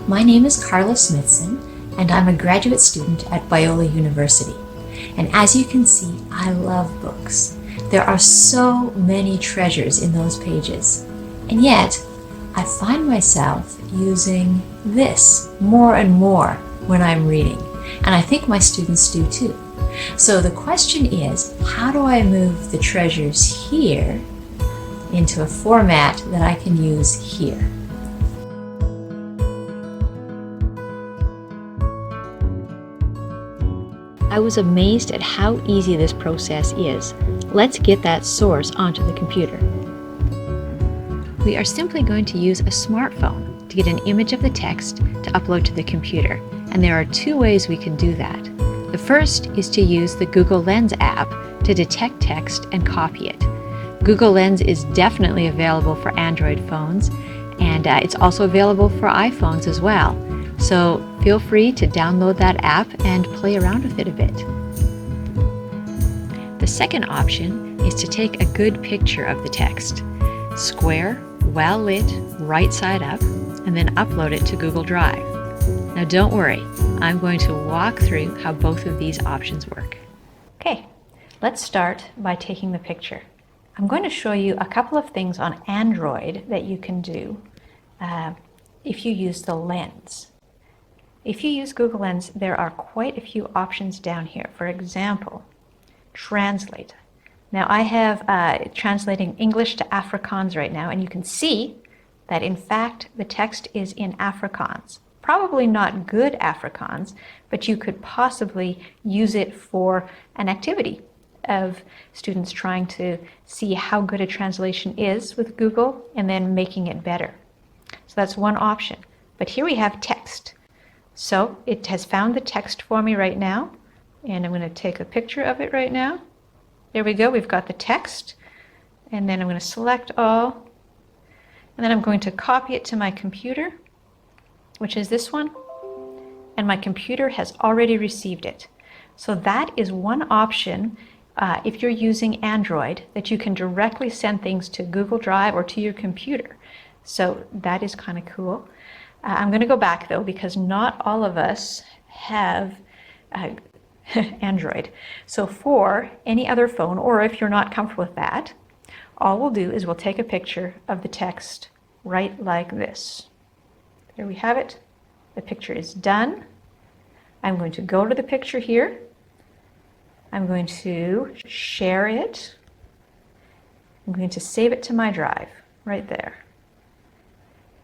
My name is Carla Smithson, and I'm a graduate student at Biola University. And as you can see, I love books. There are so many treasures in those pages. And yet, I find myself using this more and more when I'm reading. And I think my students do too. So the question is, how do I move the treasures here into a format that I can use here? I was amazed at how easy this process is. Let's get that source onto the computer. We are simply going to use a smartphone to get an image of the text to upload to the computer, and there are two ways we can do that. The first is to use the Google Lens app to detect text and copy it. Google Lens is definitely available for Android phones, and it's also available for iPhones as well. So feel free to download that app and play around with it a bit. The second option is to take a good picture of the text. Square, well lit, right side up, and then upload it to Google Drive. Now don't worry, I'm going to walk through how both of these options work. Okay, let's start by taking the picture. I'm going to show you a couple of things on Android that you can do if you use the lens. If you use Google Lens, there are quite a few options down here. For example, translate. Now I have translating English to Afrikaans right now, and you can see that in fact the text is in Afrikaans. Probably not good Afrikaans, but you could possibly use it for an activity of students trying to see how good a translation is with Google and then making it better. So that's one option. But here we have text. So it has found the text for me right now, and I'm going to take a picture of it right now. There we go, we've got the text, and then I'm going to select all, and then I'm going to copy it to my computer, which is this one, and my computer has already received it. So that is one option if you're using Android, that you can directly send things to Google Drive or to your computer. So that is kind of cool. I'm going to go back though, because not all of us have Android. So for any other phone, or if you're not comfortable with that, all we'll do is we'll take a picture of the text right like this. There we have it. The picture is done. I'm going to go to the picture here. I'm going to share it. I'm going to save it to my drive right there.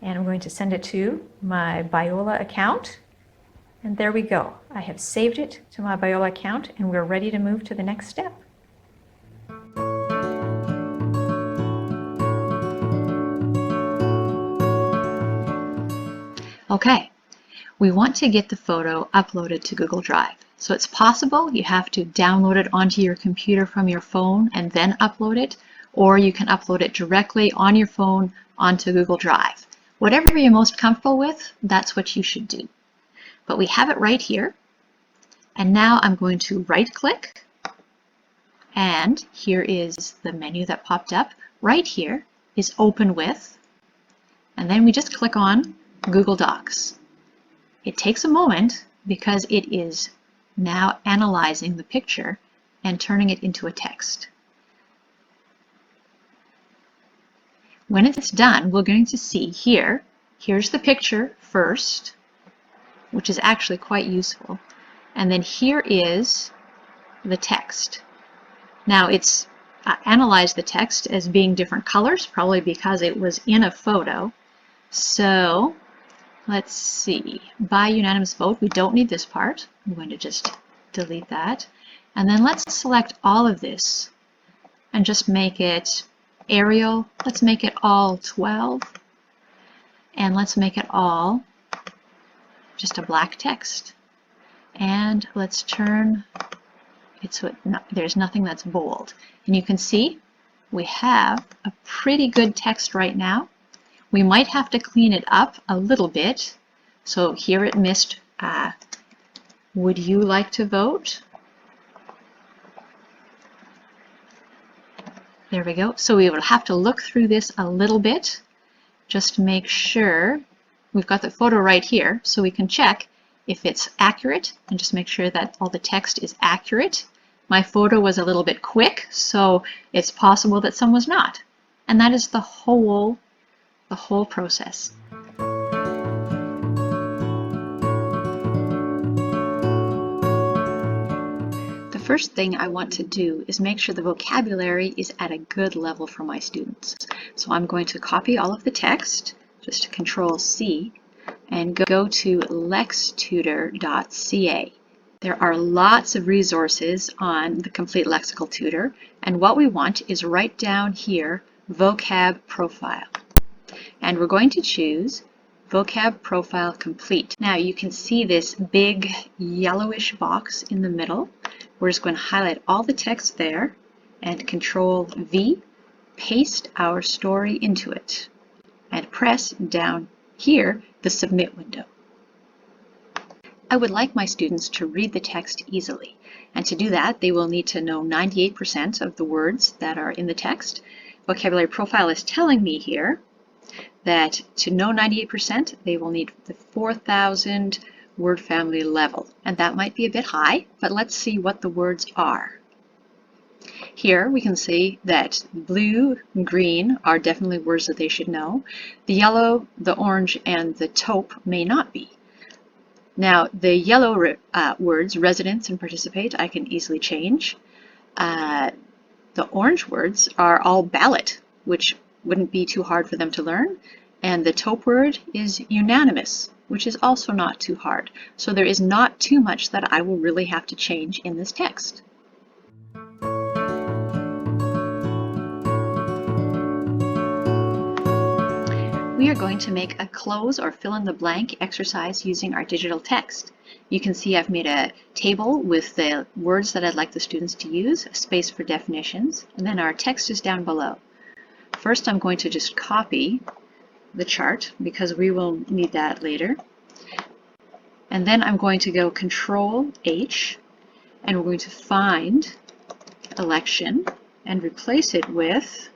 And I'm going to send it to my Biola account. And there we go. I have saved it to my Biola account, and we're ready to move to the next step. Okay, we want to get the photo uploaded to Google Drive. So it's possible you have to download it onto your computer from your phone and then upload it, or you can upload it directly on your phone onto Google Drive. Whatever you're most comfortable with, that's what you should do. But we have it right here. And now I'm going to right click. And here is the menu that popped up. Right here is Open With. And then we just click on Google Docs. It takes a moment because it is now analyzing the picture and turning it into a text. When it's done, we're going to see here, here's the picture first, which is actually quite useful. And then here is the text. Now it's analyzed the text as being different colors, probably because it was in a photo. So let's see, by unanimous vote, we don't need this part. I'm going to just delete that. And then let's select all of this and just make it Arial. Let's make it all 12. And let's make it all just a black text. And let's turn it so there's nothing that's bold. And you can see we have a pretty good text right now. We might have to clean it up a little bit. So here it missed, would you like to vote? There we go. So we will have to look through this a little bit just to make sure we've got the photo right here, so we can check if it's accurate and just make sure that all the text is accurate. My photo was a little bit quick, so it's possible that some was not. And that is the whole process. The first thing I want to do is make sure the vocabulary is at a good level for my students. So I'm going to copy all of the text, just Control-C, and go to lextutor.ca. There are lots of resources on the Complete Lexical Tutor, and what we want is right down here, Vocab Profile. And we're going to choose Vocab Profile Complete. Now you can see this big yellowish box in the middle. We're just going to highlight all the text there and Control-V, paste our story into it, and press down here the Submit window. I would like my students to read the text easily, and to do that they will need to know 98% of the words that are in the text. Vocabulary Profile is telling me here that to know 98% they will need the 4,000 word family level, and that might be a bit high, but let's see what the words are. Here we can see that blue and green are definitely words that they should know. The yellow, the orange, and the taupe may not be. Now the yellow words, residence and participate, I can easily change. The orange words are all ballot, which wouldn't be too hard for them to learn. And the taupe word is unanimous, which is also not too hard. So there is not too much that I will really have to change in this text. We are going to make a close or fill in the blank exercise using our digital text. You can see I've made a table with the words that I'd like the students to use, a space for definitions, and then our text is down below. First I'm going to just copy the chart because we will need that later. And then I'm going to go Control-H, and we're going to find election and replace it with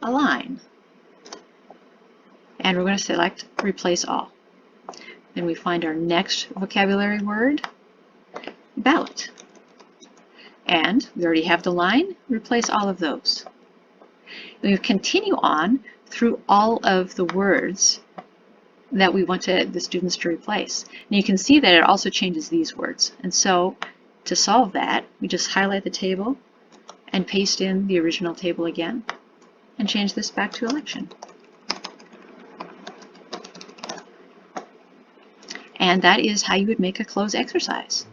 a line. And we're going to select Replace All. Then we find our next vocabulary word, ballot. And we already have the line, replace all of those. We continue on through all of the words that we want the students to replace. And you can see that it also changes these words. And so to solve that, we just highlight the table and paste in the original table again and change this back to election. And that is how you would make a close exercise.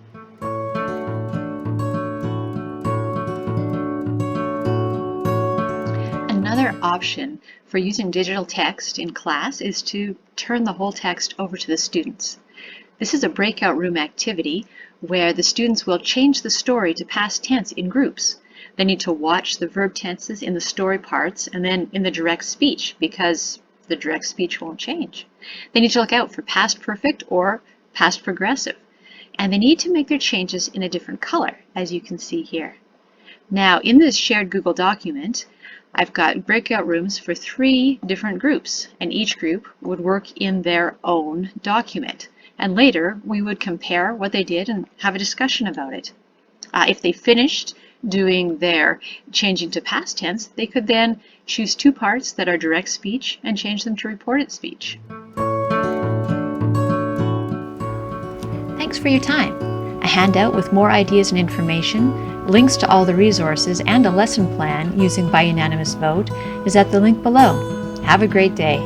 Another option for using digital text in class is to turn the whole text over to the students. This is a breakout room activity where the students will change the story to past tense in groups. They need to watch the verb tenses in the story parts and then in the direct speech, because the direct speech won't change. They need to look out for past perfect or past progressive, and they need to make their changes in a different color, as you can see here. Now in this shared Google document, I've got breakout rooms for 3 different groups, and each group would work in their own document. And later we would compare what they did and have a discussion about it. If they finished doing their changing to past tense, they could then choose 2 parts that are direct speech and change them to reported speech. Thanks for your time. A handout with more ideas and information, links to all the resources, and a lesson plan using by unanimous vote is at the link below. Have a great day.